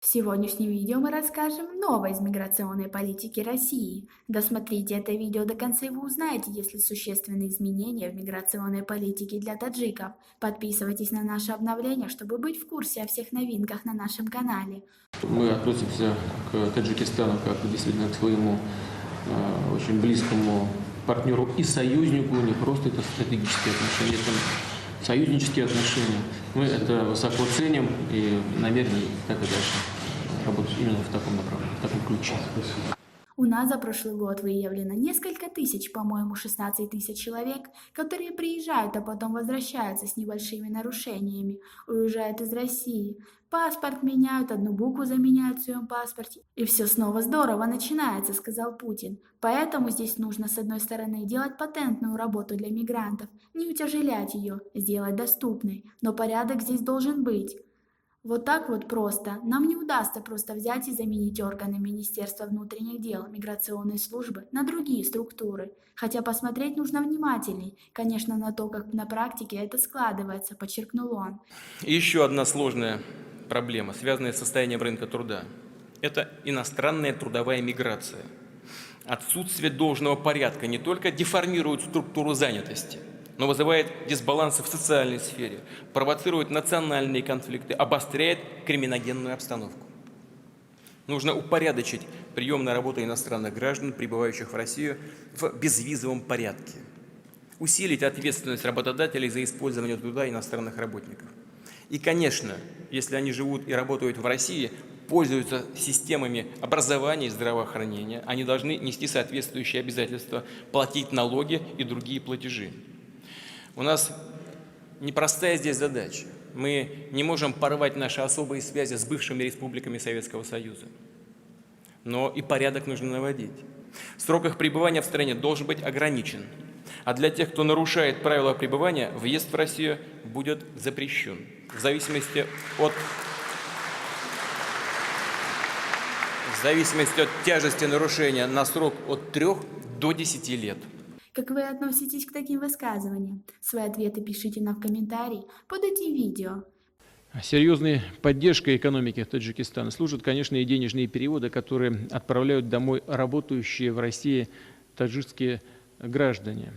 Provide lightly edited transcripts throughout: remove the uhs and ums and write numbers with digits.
В сегодняшнем видео мы расскажем новое из миграционной политики России. Досмотрите это видео до конца, и вы узнаете, есть ли существенные изменения в миграционной политике для таджиков. Подписывайтесь на наше обновление, чтобы быть в курсе о всех новинках на нашем канале. Мы относимся к Таджикистану как действительно к своему очень близкому партнеру и союзнику. Не просто это стратегические отношения, это союзнические отношения. Мы это высоко ценим и намерены так и дальше работать именно в таком направлении, в таком ключе. У нас за прошлый год выявлено несколько тысяч, по-моему, 16 тысяч человек, которые приезжают, а потом возвращаются с небольшими нарушениями, уезжают из России. Паспорт меняют, одну букву заменяют в своем паспорте, и все снова здорово начинается, сказал Путин. Поэтому здесь нужно, с одной стороны, делать патентную работу для мигрантов, не утяжелять ее, сделать доступной, но порядок здесь должен быть. Вот так вот просто. Нам не удастся просто взять и заменить органы Министерства внутренних дел, миграционной службы на другие структуры. Хотя посмотреть нужно внимательней, конечно, на то, как на практике это складывается, подчеркнул он. И еще одна сложная проблема, связанная с состоянием рынка труда. Это иностранная трудовая миграция. Отсутствие должного порядка не только деформирует структуру занятости, но вызывает дисбалансы в социальной сфере, провоцирует национальные конфликты, обостряет криминогенную обстановку. Нужно упорядочить прием на работу иностранных граждан, прибывающих в Россию, в безвизовом порядке. Усилить ответственность работодателей за использование труда иностранных работников. И, конечно, если они живут и работают в России, пользуются системами образования и здравоохранения, они должны нести соответствующие обязательства, платить налоги и другие платежи. У нас непростая здесь задача. Мы не можем порвать наши особые связи с бывшими республиками Советского Союза. Но и порядок нужно наводить. Срок их пребывания в стране должен быть ограничен. А для тех, кто нарушает правила пребывания, въезд в Россию будет запрещен. В зависимости от тяжести нарушения на срок от 3 до 10 лет. Как вы относитесь к таким высказываниям? Свои ответы пишите нам в комментарии под этим видео. Серьезной поддержкой экономики Таджикистана служат, конечно, и денежные переводы, которые отправляют домой работающие в России таджикские граждане.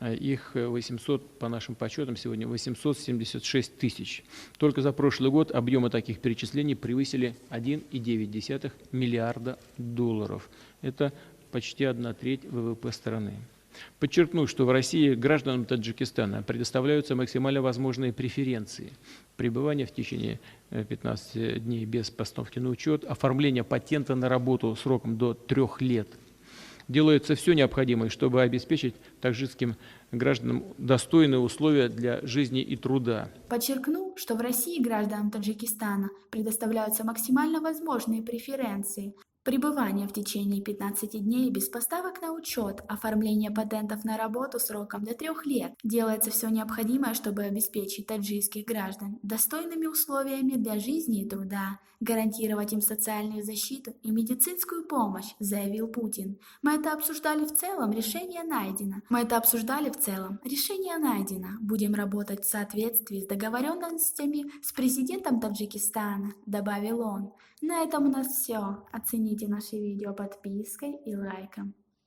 Их 800, по нашим подсчетам, сегодня 876 тысяч. Только за прошлый год объемы таких перечислений превысили 1,9 миллиарда долларов. Это почти 1/3 ВВП страны. Подчеркну, что в России гражданам Таджикистана предоставляются максимально возможные преференции. Пребывание в течение 15 дней без постановки на учет, оформление патента на работу сроком до 3 лет. Делается все необходимое, чтобы обеспечить таджикским гражданам достойные условия для жизни и труда. Подчеркну, что в России гражданам Таджикистана предоставляются максимально возможные преференции. Пребывание в течение 15 дней без поставок на учет, оформление патентов на работу сроком до 3 лет. Делается все необходимое, чтобы обеспечить таджикских граждан достойными условиями для жизни и труда, гарантировать им социальную защиту и медицинскую помощь, заявил Путин. Мы это обсуждали в целом, решение найдено. Будем работать в соответствии с договоренностями с президентом Таджикистана, добавил он. На этом у нас все. Оцените наше видео подпиской и лайком.